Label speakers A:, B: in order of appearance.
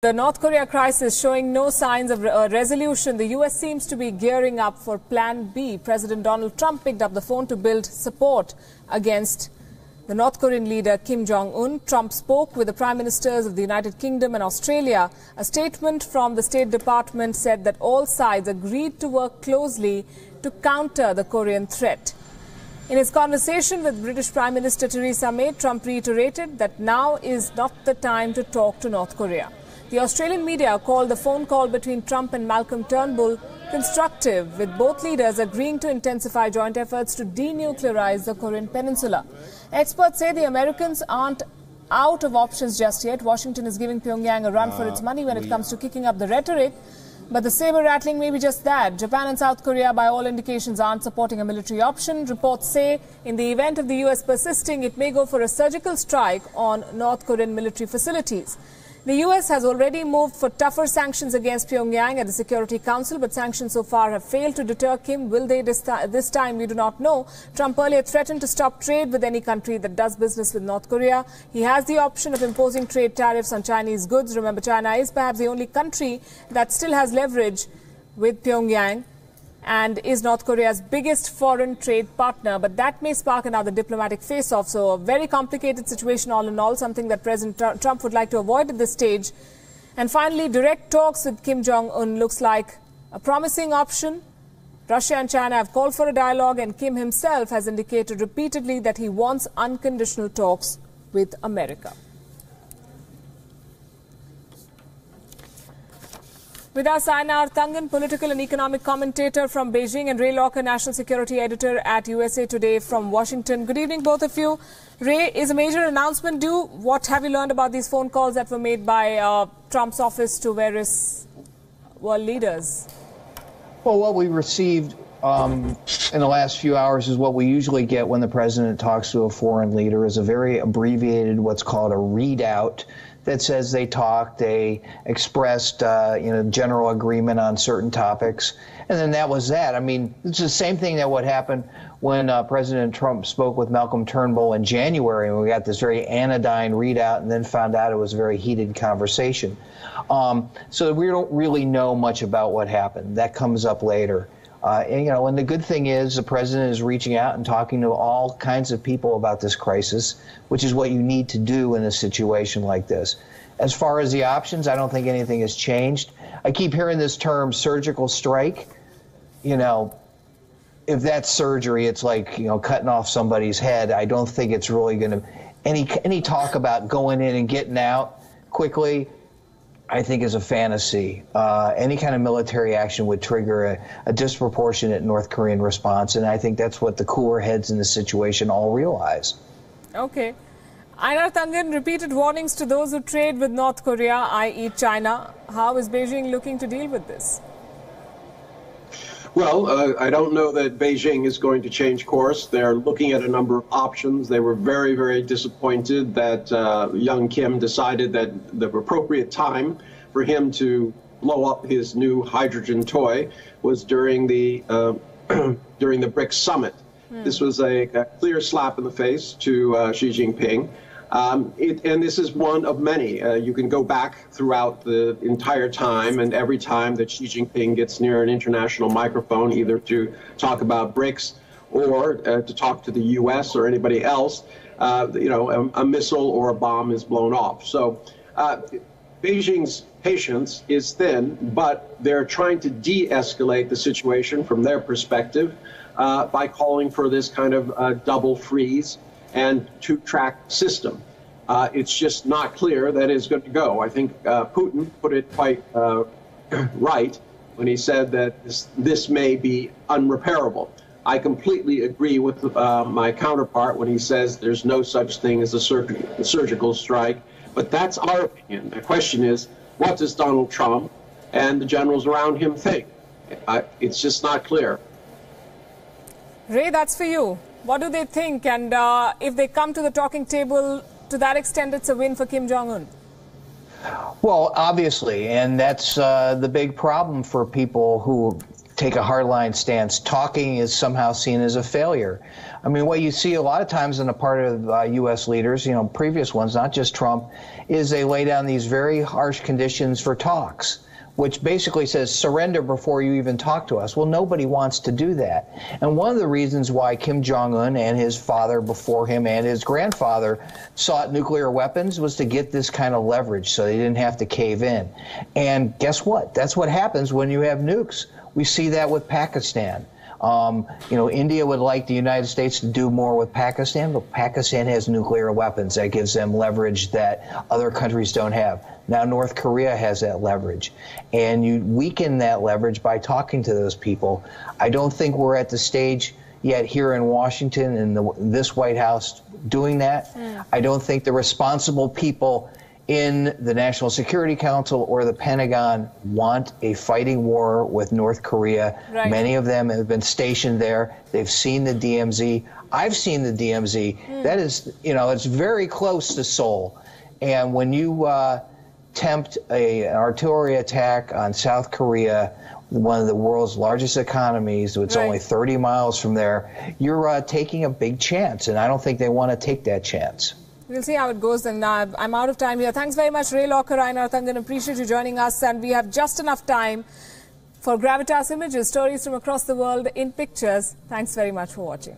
A: The North Korea crisis showing no signs of resolution, the U.S. seems to be gearing up for Plan B. President Donald Trump picked up the phone to build support against the North Korean leader Kim Jong-un. Trump spoke with the Prime Ministers of the United Kingdom and Australia. A statement from the State Department said that all sides agreed to work closely to counter the Korean threat. In his conversation with British Prime Minister Theresa May, Trump reiterated that now is not the time to talk to North Korea. The Australian media called the phone call between Trump and Malcolm Turnbull constructive, with both leaders agreeing to intensify joint efforts to denuclearize the Korean peninsula. Experts say the Americans aren't out of options just yet. Washington is giving Pyongyang a run for its money when it comes to kicking up the rhetoric. But the saber-rattling may be just that. Japan and South Korea, by all indications, aren't supporting a military option. Reports say in the event of the U.S. persisting, it may go for a surgical strike on North Korean military facilities. The U.S. has already moved for tougher sanctions against Pyongyang at the Security Council, but sanctions so far have failed to deter Kim. Will they this time? We do not know. Trump earlier threatened to stop trade with any country that does business with North Korea. He has the option of imposing trade tariffs on Chinese goods. Remember, China is perhaps the only country that still has leverage with Pyongyang and is North Korea's biggest foreign trade partner. But that may spark another diplomatic face-off. So a very complicated situation all in all, something that President Trump would like to avoid at this stage. And finally, direct talks with Kim Jong-un looks like a promising option. Russia and China have called for a dialogue, and Kim himself has indicated repeatedly that he wants unconditional talks with America. With us, Ainar Thangan, political and economic commentator from Beijing, and Ray Locker, national security editor at USA Today from Washington. Good evening, both of you. Ray, is a major announcement due? What have you learned about these phone calls that were made by Trump's office to various world leaders?
B: Well, what we received in the last few hours is what we usually get when the president talks to a foreign leader, is a very abbreviated, what's called a readout, that says they talked, they expressed, general agreement on certain topics, and then that was that. I mean, it's the same thing that would happen when President Trump spoke with Malcolm Turnbull in January, and we got this very anodyne readout, and then found out it was a very heated conversation. So we don't really know much about what happened. That comes up later. And the good thing is the president is reaching out and talking to all kinds of people about this crisis, which is what you need to do in a situation like this. As far as the options, I don't think anything has changed. I keep hearing this term surgical strike. If that's surgery, it's like, cutting off somebody's head. I don't think it's really going to any talk about going in and getting out quickly, I think, is a fantasy. Any kind of military action would trigger a disproportionate North Korean response, and I think that's what the cooler heads in the situation all realize.
A: Okay. Ainar Thangan, repeated warnings to those who trade with North Korea, i.e. China. How is Beijing looking to deal with this?
C: Well, I don't know that Beijing is going to change course. They're looking at a number of options. They were very, very disappointed that young Kim decided that the appropriate time for him to blow up his new hydrogen toy was during the during the BRICS summit. This was a clear slap in the face to Xi Jinping. And this is one of many. You can go back throughout the entire time, and every time that Xi Jinping gets near an international microphone, either to talk about BRICS or to talk to the U.S. or anybody else, a missile or a bomb is blown off. So Beijing's patience is thin, but they're trying to de-escalate the situation from their perspective by calling for this kind of double freeze and two-track system. It's just not clear that it's going to go. I think Putin put it quite right when he said that this may be unrepairable. I completely agree with my counterpart when he says there's no such thing as a surgical strike, but that's our opinion. The question is, what does Donald Trump and the generals around him think? It's just not clear.
A: Ray, that's for you. What do they think? And if they come to the talking table, to that extent, it's a win for Kim Jong-un.
B: Well, obviously, and that's the big problem for people who take a hardline stance. Talking is somehow seen as a failure. I mean, what you see a lot of times on the part of U.S. leaders, you know, previous ones, not just Trump, is they lay down these very harsh conditions for talks, which basically says surrender before you even talk to us. Well, nobody wants to do that. And one of the reasons why Kim Jong-un and his father before him and his grandfather sought nuclear weapons was to get this kind of leverage so they didn't have to cave in. And guess what? That's what happens when you have nukes. We see that with Pakistan. You know, India would like the United States to do more with Pakistan, but Pakistan has nuclear weapons. That gives them leverage that other countries don't have. Now North Korea has that leverage. And you weaken that leverage by talking to those people. I don't think we're at the stage yet here in Washington in this White House doing that. I don't think the responsible people in the National Security Council or the Pentagon want a fighting war with North Korea.
A: Right.
B: Many of them have been stationed there. They've seen the DMZ. I've seen the DMZ. That is, you know, it's very close to Seoul. And when you tempt an artillery attack on South Korea, one of the world's largest economies, it's only 30 miles from there, you're taking a big chance. And I don't think they want to take that chance.
A: We'll see how it goes, and I'm out of time here. Thanks very much, Ray Locker, Einar Thangan. Appreciate you joining us, and we have just enough time for Gravitas Images, stories from across the world in pictures. Thanks very much for watching.